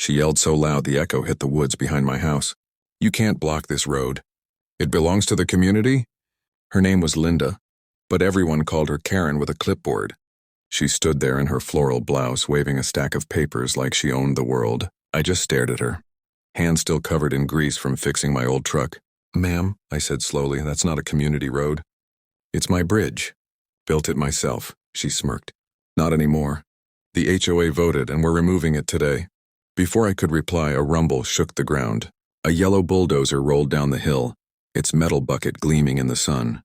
She yelled so loud the echo hit the woods behind my house. "You can't block this road. It belongs to the community?" Her name was Linda, but everyone called her Karen with a clipboard. She stood there in her floral blouse, waving a stack of papers like she owned the world. I just stared at her, hands still covered in grease from fixing my old truck. "Ma'am," I said slowly, "that's not a community road. It's my bridge. Built it myself," she smirked. "Not anymore. The HOA voted and we're removing it today." Before I could reply, a rumble shook the ground. A yellow bulldozer rolled down the hill, its metal bucket gleaming in the sun.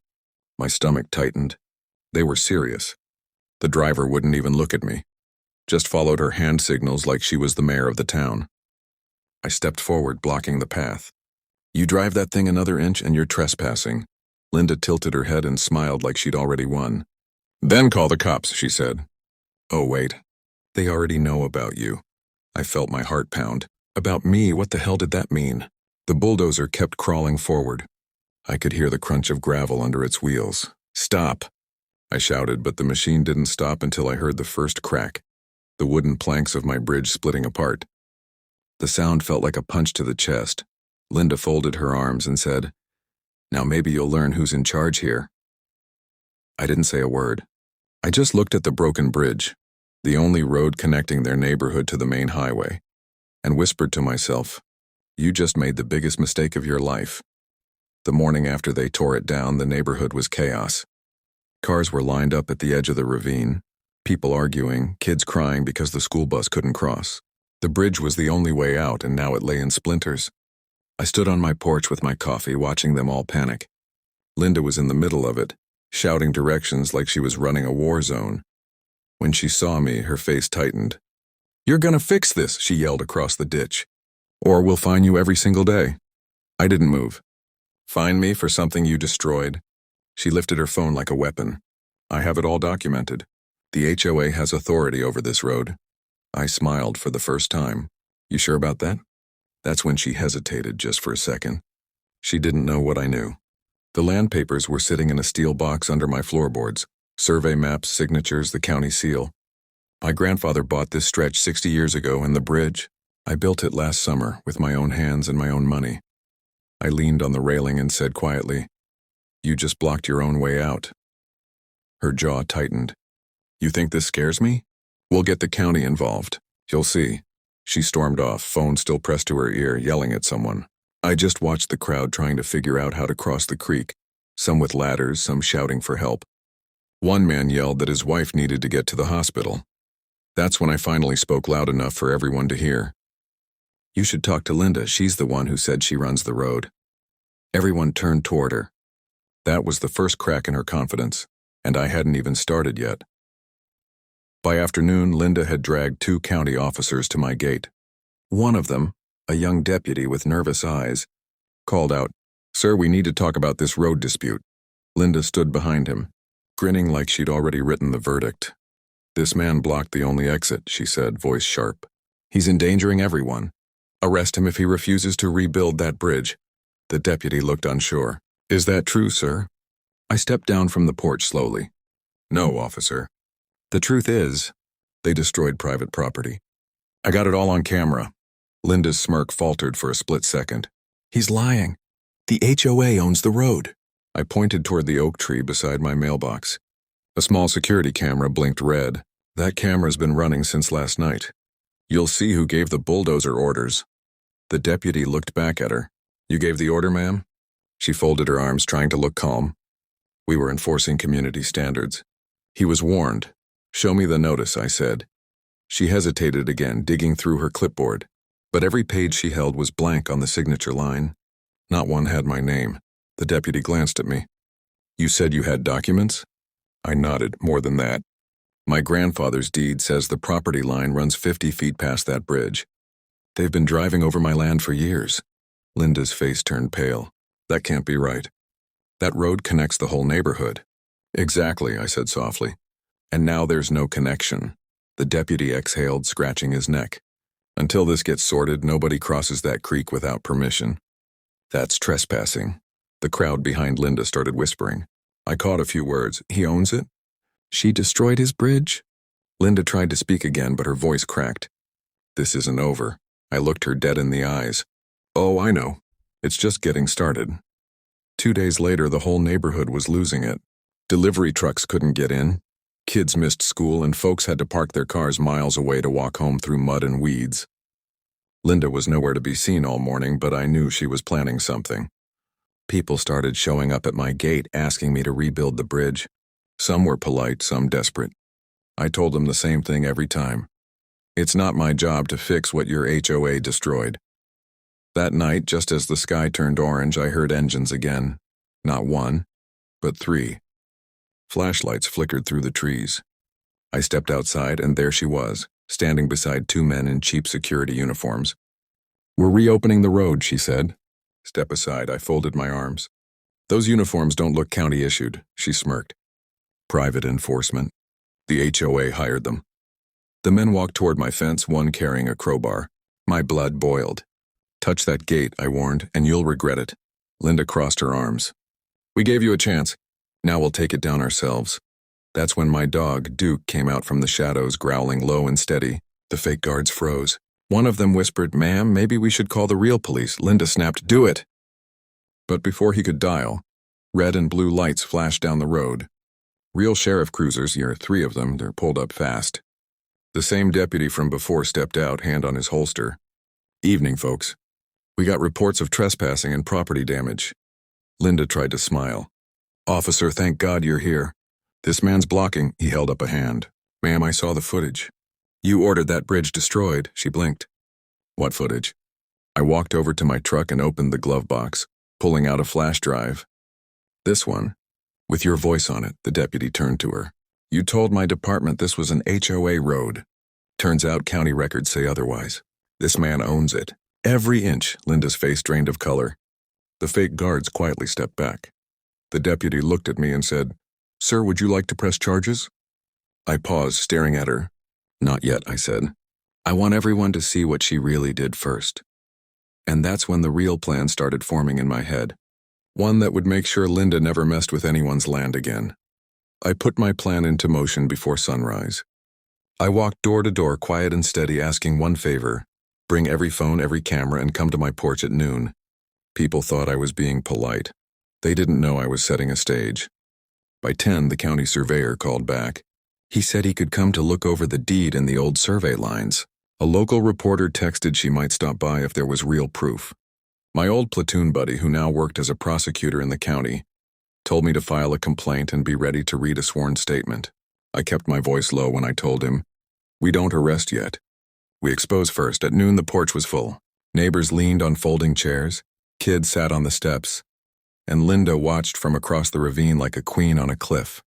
My stomach tightened. They were serious. The driver wouldn't even look at me, just followed her hand signals like she was the mayor of the town. I stepped forward, blocking the path. "You drive that thing another inch and you're trespassing." Linda tilted her head and smiled like she'd already won. "Then call the cops," she said. "Oh, wait. They already know about you." I felt my heart pound. About me? What the hell did that mean? The bulldozer kept crawling forward. I could hear the crunch of gravel under its wheels. "Stop!" I shouted, but the machine didn't stop until I heard the first crack, the wooden planks of my bridge splitting apart. The sound felt like a punch to the chest. Linda folded her arms and said, "Now maybe you'll learn who's in charge here." I didn't say a word. I just looked at the broken bridge, the only road connecting their neighborhood to the main highway, and whispered to myself, "You just made the biggest mistake of your life." The morning after they tore it down, the neighborhood was chaos. Cars were lined up at the edge of the ravine, people arguing, kids crying because the school bus couldn't cross. The bridge was the only way out, and now it lay in splinters. I stood on my porch with my coffee, watching them all panic. Linda was in the middle of it, shouting directions like she was running a war zone. When she saw me, her face tightened. "You're gonna fix this," she yelled across the ditch. "Or we'll fine you every single day." I didn't move. "Fine me for something you destroyed?" She lifted her phone like a weapon. "I have it all documented. The HOA has authority over this road." I smiled for the first time. "You sure about that?" That's when she hesitated just for a second. She didn't know what I knew. The land papers were sitting in a steel box under my floorboards. Survey maps, signatures, the county seal. My grandfather bought this stretch 60 years ago, and the bridge, I built it last summer with my own hands and my own money. I leaned on the railing and said quietly, "You just blocked your own way out." Her jaw tightened. "You think this scares me? We'll get the county involved. You'll see." She stormed off, phone still pressed to her ear, yelling at someone. I just watched the crowd trying to figure out how to cross the creek, some with ladders, some shouting for help. One man yelled that his wife needed to get to the hospital. That's when I finally spoke loud enough for everyone to hear. "You should talk to Linda. She's the one who said she runs the road." Everyone turned toward her. That was the first crack in her confidence, and I hadn't even started yet. By afternoon, Linda had dragged 2 county officers to my gate. One of them, a young deputy with nervous eyes, called out, "Sir, we need to talk about this road dispute." Linda stood behind him, grinning like she'd already written the verdict. "This man blocked the only exit," she said, voice sharp. "He's endangering everyone. Arrest him if he refuses to rebuild that bridge." The deputy looked unsure. "Is that true, sir?" I stepped down from the porch slowly. "No, officer. The truth is, they destroyed private property. I got it all on camera." Linda's smirk faltered for a split second. "He's lying. The HOA owns the road." I pointed toward the oak tree beside my mailbox. A small security camera blinked red. "That camera's been running since last night. You'll see who gave the bulldozer orders." The deputy looked back at her. "You gave the order, ma'am?" She folded her arms, trying to look calm. "We were enforcing community standards." He was warned. "Show me the notice," I said. She hesitated again, digging through her clipboard. But every page she held was blank on the signature line. Not one had my name. The deputy glanced at me. "You said you had documents?" I nodded. "More than that. My grandfather's deed says the property line runs 50 feet past that bridge. They've been driving over my land for years." Linda's face turned pale. "That can't be right. That road connects the whole neighborhood." "Exactly," I said softly. "And now there's no connection." The deputy exhaled, scratching his neck. "Until this gets sorted, nobody crosses that creek without permission. That's trespassing." The crowd behind Linda started whispering. I caught a few words. "He owns it?" "She destroyed his bridge?" Linda tried to speak again, but her voice cracked. "This isn't over." I looked her dead in the eyes. Oh, I know. It's just getting started. 2 days later, the whole neighborhood was losing it. Delivery trucks couldn't get in. Kids missed school and folks had to park their cars miles away to walk home through mud and weeds. Linda was nowhere to be seen all morning, but I knew she was planning something. People started showing up at my gate asking me to rebuild the bridge. Some were polite, some desperate. I told them the same thing every time. It's not my job to fix what your HOA destroyed. That night, just as the sky turned orange, I heard engines again. Not one, but 3. Flashlights flickered through the trees. I stepped outside, and there she was, standing beside 2 men in cheap security uniforms. "We're reopening the road," she said. "Step aside." I folded my arms. "Those uniforms don't look county-issued," she smirked. "Private enforcement. The HOA hired them." The men walked toward my fence, one carrying a crowbar. My blood boiled. "Touch that gate," I warned, "and you'll regret it." Linda crossed her arms. "We gave you a chance. Now we'll take it down ourselves." That's when my dog, Duke, came out from the shadows, growling low and steady. The fake guards froze. One of them whispered, "Ma'am, maybe we should call the real police." Linda snapped, "Do it!" But before he could dial, red and blue lights flashed down the road. Real sheriff cruisers, 3 of them, they're pulled up fast. The same deputy from before stepped out, hand on his holster. "Evening, folks. We got reports of trespassing and property damage." Linda tried to smile. "Officer, thank God you're here. This man's blocking." He held up a hand. "Ma'am, I saw the footage." "You ordered that bridge destroyed." She blinked. "What footage?" I walked over to my truck and opened the glove box, pulling out a flash drive. "This one, with your voice on it." The deputy turned to her. "You told my department this was an HOA road. Turns out county records say otherwise. This man owns it. Every inch." Linda's face drained of color. The fake guards quietly stepped back. The deputy looked at me and said, "Sir, would you like to press charges?" I paused, staring at her. "Not yet," I said. "I want everyone to see what she really did first." And that's when the real plan started forming in my head. One that would make sure Linda never messed with anyone's land again. I put my plan into motion before sunrise. I walked door to door, quiet and steady, asking one favor: bring every phone, every camera, and come to my porch at noon. People thought I was being polite. They didn't know I was setting a stage. By 10, the county surveyor called back. He said he could come to look over the deed and the old survey lines. A local reporter texted she might stop by if there was real proof. My old platoon buddy, who now worked as a prosecutor in the county, told me to file a complaint and be ready to read a sworn statement. I kept my voice low when I told him, "We don't arrest yet. We expose first." At noon, the porch was full. Neighbors leaned on folding chairs. Kids sat on the steps. And Linda watched from across the ravine like a queen on a cliff.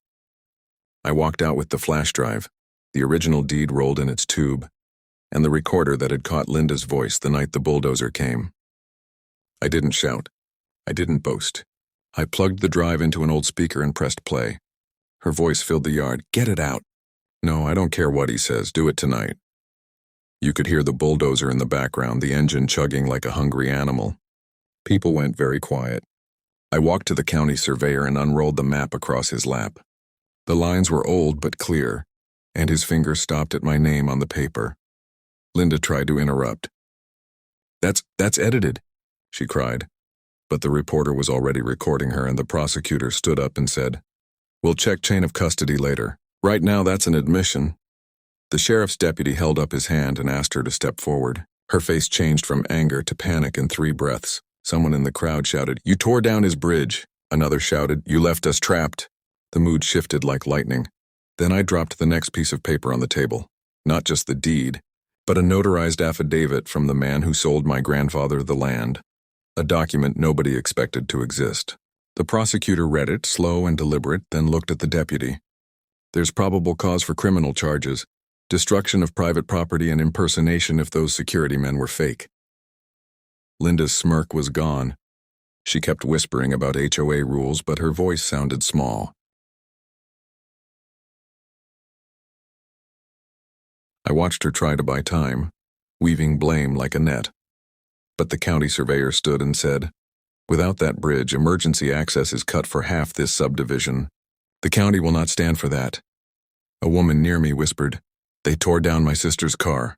I walked out with the flash drive, the original deed rolled in its tube, and the recorder that had caught Linda's voice the night the bulldozer came. I didn't shout. I didn't boast. I plugged the drive into an old speaker and pressed play. Her voice filled the yard. "Get it out." "No, I don't care what he says. Do it tonight." You could hear the bulldozer in the background, the engine chugging like a hungry animal. People went very quiet. I walked to the county surveyor and unrolled the map across his lap. The lines were old but clear, and his finger stopped at my name on the paper. Linda tried to interrupt. That's edited," she cried. But the reporter was already recording her, and the prosecutor stood up and said, "We'll check chain of custody later. Right now, that's an admission." The sheriff's deputy held up his hand and asked her to step forward. Her face changed from anger to panic in 3 breaths. Someone in the crowd shouted, "You tore down his bridge." Another shouted, "You left us trapped." The mood shifted like lightning. Then I dropped the next piece of paper on the table. Not just the deed, but a notarized affidavit from the man who sold my grandfather the land. A document nobody expected to exist. The prosecutor read it, slow and deliberate, then looked at the deputy. "There's probable cause for criminal charges, destruction of private property and impersonation if those security men were fake." Linda's smirk was gone. She kept whispering about HOA rules, but her voice sounded small. I watched her try to buy time, weaving blame like a net. But the county surveyor stood and said, "Without that bridge, emergency access is cut for half this subdivision. The county will not stand for that." A woman near me whispered, "They tore down my sister's car."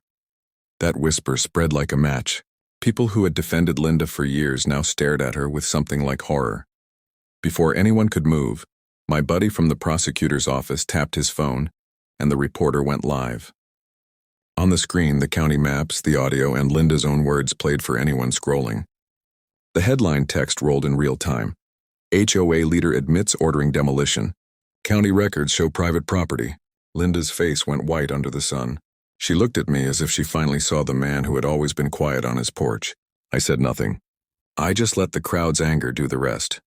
That whisper spread like a match. People who had defended Linda for years now stared at her with something like horror. Before anyone could move, my buddy from the prosecutor's office tapped his phone, and the reporter went live. On the screen, the county maps, the audio, and Linda's own words played for anyone scrolling. The headline text rolled in real time. HOA leader admits ordering demolition. County records show private property. Linda's face went white under the sun. She looked at me as if she finally saw the man who had always been quiet on his porch. I said nothing. I just let the crowd's anger do the rest.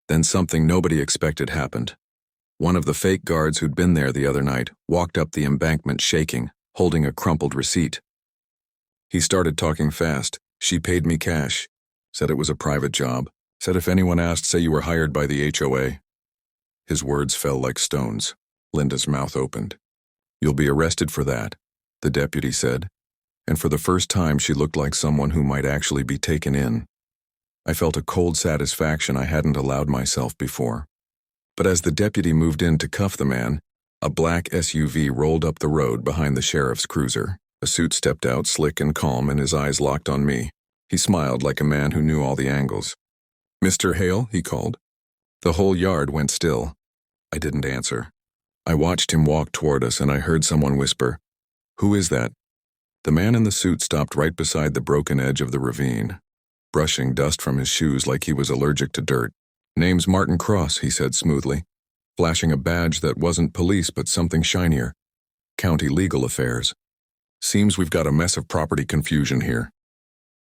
Then something nobody expected happened. One of the fake guards who'd been there the other night walked up the embankment shaking, holding a crumpled receipt. He started talking fast. She paid me cash. Said it was a private job. Said if anyone asked, say you were hired by the HOA. His words fell like stones. Linda's mouth opened. You'll be arrested for that, the deputy said. And for the first time she looked like someone who might actually be taken in. I felt a cold satisfaction I hadn't allowed myself before. But as the deputy moved in to cuff the man, a black SUV rolled up the road behind the sheriff's cruiser. A suit stepped out, slick and calm, and his eyes locked on me. He smiled like a man who knew all the angles. "Mr. Hale," he called. The whole yard went still. I didn't answer. I watched him walk toward us, and I heard someone whisper, "Who is that?" The man in the suit stopped right beside the broken edge of the ravine, brushing dust from his shoes like he was allergic to dirt. "Name's Martin Cross," he said smoothly, flashing a badge that wasn't police but something shinier. "County Legal Affairs. Seems we've got a mess of property confusion here."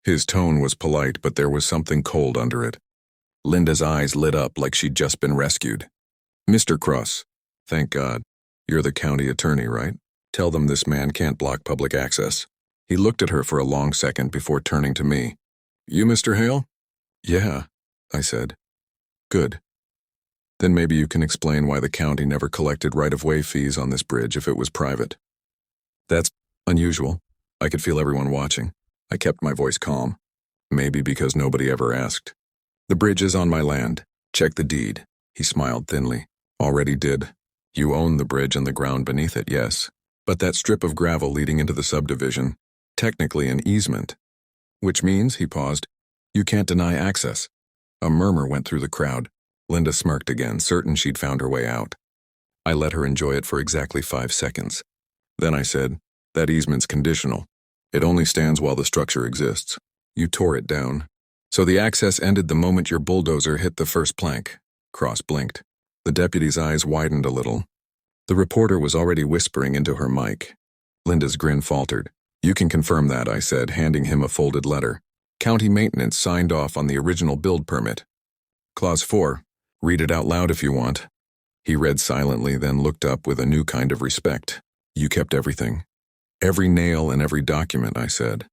His tone was polite, but there was something cold under it. Linda's eyes lit up like she'd just been rescued. "Mr. Cross, thank God. You're the county attorney, right? Tell them this man can't block public access." He looked at her for a long second before turning to me. "You Mr. Hale?" "Yeah," I said. "Good. Then maybe you can explain why the county never collected right-of-way fees on this bridge if it was private." "That's unusual." I could feel everyone watching. I kept my voice calm. "Maybe because nobody ever asked. The bridge is on my land. Check the deed." He smiled thinly. "Already did. You own the bridge and the ground beneath it, yes. But that strip of gravel leading into the subdivision, technically an easement. Which means," he paused, "you can't deny access." A murmur went through the crowd. Linda smirked again, certain she'd found her way out. I let her enjoy it for exactly 5 seconds. Then I said, "That easement's conditional. It only stands while the structure exists. You tore it down. So the access ended the moment your bulldozer hit the first plank." Cross blinked. The deputy's eyes widened a little. The reporter was already whispering into her mic. Linda's grin faltered. "You can confirm that," I said, handing him a folded letter. "County maintenance signed off on the original build permit. Clause 4. Read it out loud if you want." He read silently, then looked up with a new kind of respect. "You kept everything." "Every nail and every document," I said.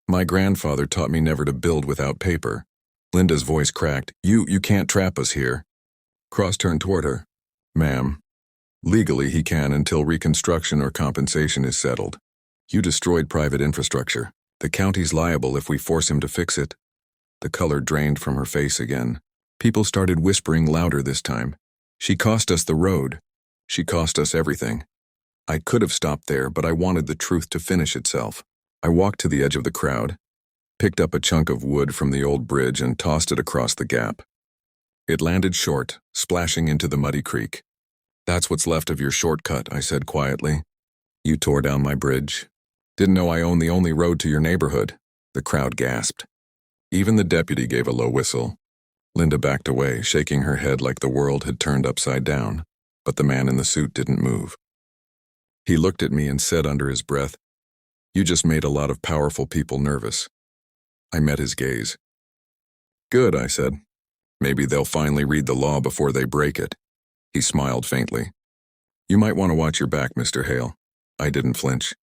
"My grandfather taught me never to build without paper." Linda's voice cracked. You can't trap us here." Cross turned toward her. "Ma'am, legally he can until reconstruction or compensation is settled. You destroyed private infrastructure. The county's liable if we force him to fix it." The color drained from her face again. People started whispering louder this time. "She cost us the road. She cost us everything." I could have stopped there, but I wanted the truth to finish itself. I walked to the edge of the crowd, picked up a chunk of wood from the old bridge and tossed it across the gap. It landed short, splashing into the muddy creek. "That's what's left of your shortcut," I said quietly. "You tore down my bridge. Didn't know I owned the only road to your neighborhood." The crowd gasped. Even the deputy gave a low whistle. Linda backed away, shaking her head like the world had turned upside down, but the man in the suit didn't move. He looked at me and said under his breath, "You just made a lot of powerful people nervous." I met his gaze. "Good," I said. "Maybe they'll finally read the law before they break it." He smiled faintly. "You might want to watch your back, Mr. Hale." I didn't flinch.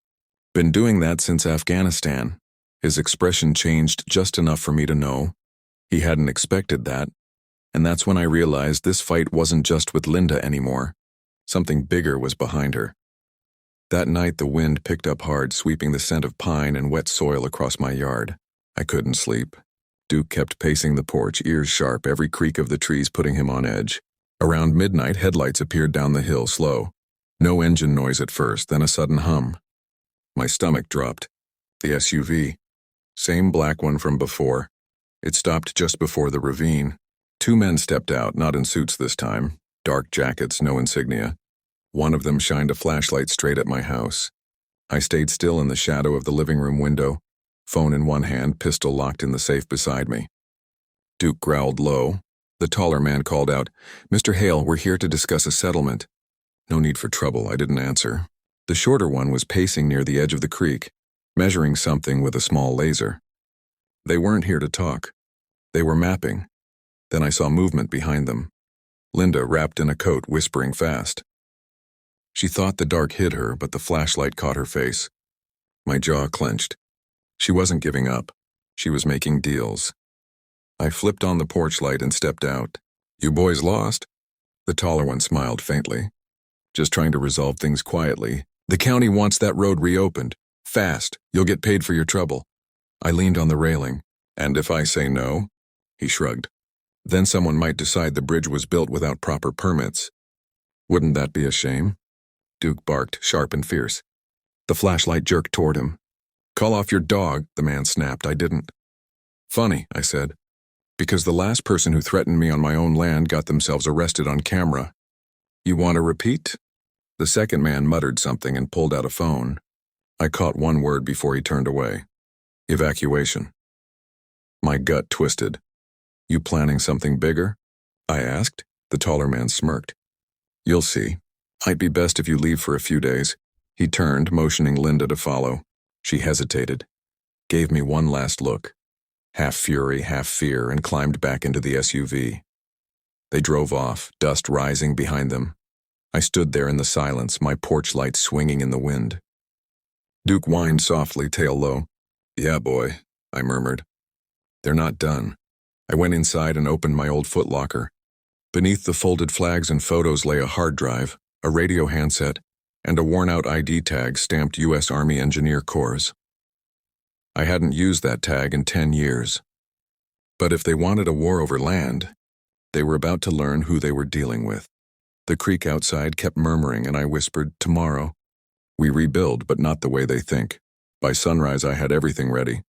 "Been doing that since Afghanistan." His expression changed just enough for me to know he hadn't expected that, and that's when I realized this fight wasn't just with Linda anymore. Something bigger was behind her. That night the wind picked up hard, sweeping the scent of pine and wet soil across my yard. I couldn't sleep. Duke kept pacing the porch, ears sharp, every creak of the trees putting him on edge. Around midnight, headlights appeared down the hill, slow. No engine noise at first, then a sudden hum. My stomach dropped. The SUV. Same black one from before. It stopped just before the ravine. Two men stepped out, not in suits this time. Dark jackets, no insignia. One of them shined a flashlight straight at my house. I stayed still in the shadow of the living room window, phone in one hand, pistol locked in the safe beside me. Duke growled low. The taller man called out, "Mr. Hale, we're here to discuss a settlement." No need for trouble, I didn't answer. The shorter one was pacing near the edge of the creek, measuring something with a small laser. They weren't here to talk. They were mapping. Then I saw movement behind them. Linda, wrapped in a coat, whispering fast. She thought the dark hid her, but the flashlight caught her face. My jaw clenched. She wasn't giving up. She was making deals. I flipped on the porch light and stepped out. "You boys lost?" The taller one smiled faintly. "Just trying to resolve things quietly. The county wants that road reopened. Fast. You'll get paid for your trouble." I leaned on the railing. "And if I say no?" He shrugged. "Then someone might decide the bridge was built without proper permits. Wouldn't that be a shame?" Duke barked, sharp and fierce. The flashlight jerked toward him. "Call off your dog," the man snapped. I didn't. "Funny," I said, "because the last person who threatened me on my own land got themselves arrested on camera. You want to repeat?" The second man muttered something and pulled out a phone. I caught one word before he turned away. "Evacuation." My gut twisted. "You planning something bigger?" I asked. The taller man smirked. "You'll see. Might be best if you leave for a few days." He turned, motioning Linda to follow. She hesitated, gave me one last look, half fury, half fear, and climbed back into the SUV. They drove off, dust rising behind them. I stood there in the silence, my porch light swinging in the wind. Duke whined softly, tail low. "Yeah, boy," I murmured. "They're not done." I went inside and opened my old footlocker. Beneath the folded flags and photos lay a hard drive, a radio handset, and a worn-out ID tag stamped U.S. Army Engineer Corps. I hadn't used that tag in 10 years. But if they wanted a war over land, they were about to learn who they were dealing with. The creek outside kept murmuring, and I whispered, "Tomorrow. We rebuild, but not the way they think." By sunrise, I had everything ready.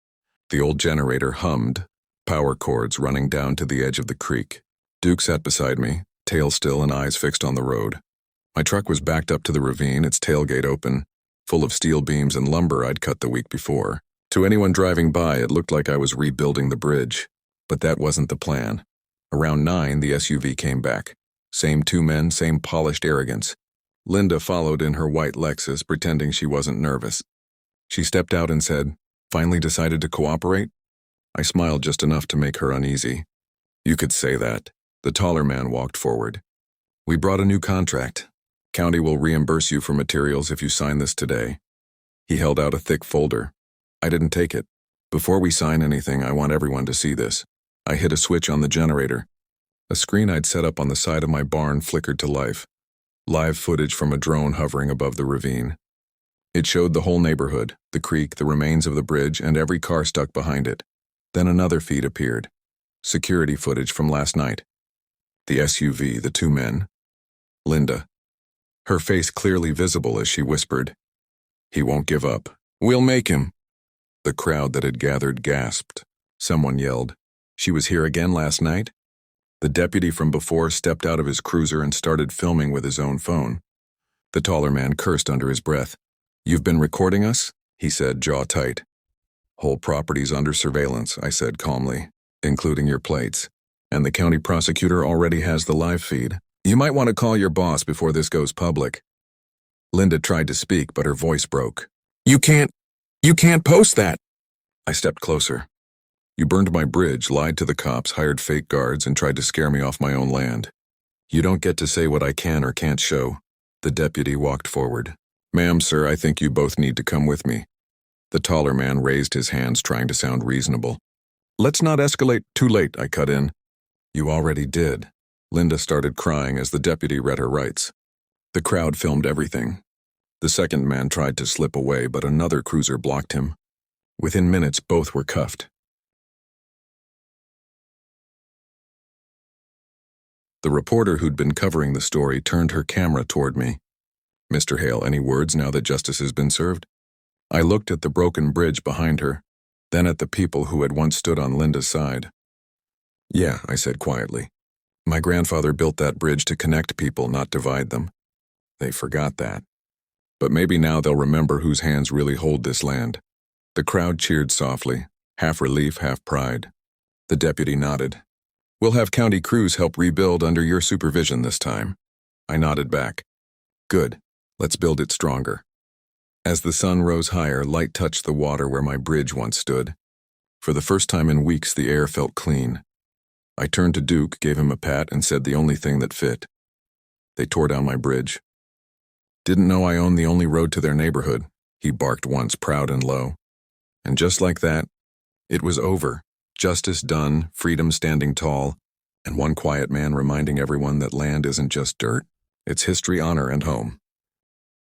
The old generator hummed, power cords running down to the edge of the creek. Duke sat beside me, tail still and eyes fixed on the road. My truck was backed up to the ravine, its tailgate open, full of steel beams and lumber I'd cut the week before. To anyone driving by, it looked like I was rebuilding the bridge. But that wasn't the plan. Around 9, the SUV came back. Same two men, same polished arrogance. Linda followed in her white Lexus, pretending she wasn't nervous. She stepped out and said, "Finally decided to cooperate?" I smiled just enough to make her uneasy. "You could say that." The taller man walked forward. "We brought a new contract. County will reimburse you for materials if you sign this today." He held out a thick folder. I didn't take it. "Before we sign anything, I want everyone to see this." I hit a switch on the generator. A screen I'd set up on the side of my barn flickered to life. Live footage from a drone hovering above the ravine. It showed the whole neighborhood, the creek, the remains of the bridge, and every car stuck behind it. Then another feed appeared. Security footage from last night. The SUV, the two men. Linda. Her face clearly visible as she whispered, "He won't give up. We'll make him." The crowd that had gathered gasped. Someone yelled, "She was here again last night?" The deputy from before stepped out of his cruiser and started filming with his own phone. The taller man cursed under his breath. "You've been recording us?" he said, jaw tight. "Whole property's under surveillance," I said calmly, "including your plates. And the county prosecutor already has the live feed. You might want to call your boss before this goes public." Linda tried to speak, but her voice broke. You can't post that." I stepped closer. "You burned my bridge, lied to the cops, hired fake guards, and tried to scare me off my own land. You don't get to say what I can or can't show." The deputy walked forward. "Ma'am, sir, I think you both need to come with me." The taller man raised his hands, trying to sound reasonable. "Let's not escalate too late," I cut in. "You already did." Linda started crying as the deputy read her rights. The crowd filmed everything. The second man tried to slip away, but another cruiser blocked him. Within minutes, both were cuffed. The reporter who'd been covering the story turned her camera toward me. "Mr. Hale, any words now that justice has been served?" I looked at the broken bridge behind her, then at the people who had once stood on Linda's side. Yeah, I said quietly. My grandfather built that bridge to connect people, not divide them. They forgot that. But maybe now they'll remember whose hands really hold this land. The crowd cheered softly, half relief, half pride. The deputy nodded. We'll have county crews help rebuild under your supervision this time. I nodded back. Good. Let's build it stronger. As the sun rose higher, light touched the water where my bridge once stood. For the first time in weeks, the air felt clean. I turned to Duke, gave him a pat, and said the only thing that fit. They tore down my bridge. Didn't know I owned the only road to their neighborhood, he barked once, proud and low. And just like that, it was over. Justice done, freedom standing tall, and one quiet man reminding everyone that land isn't just dirt, it's history, honor, and home.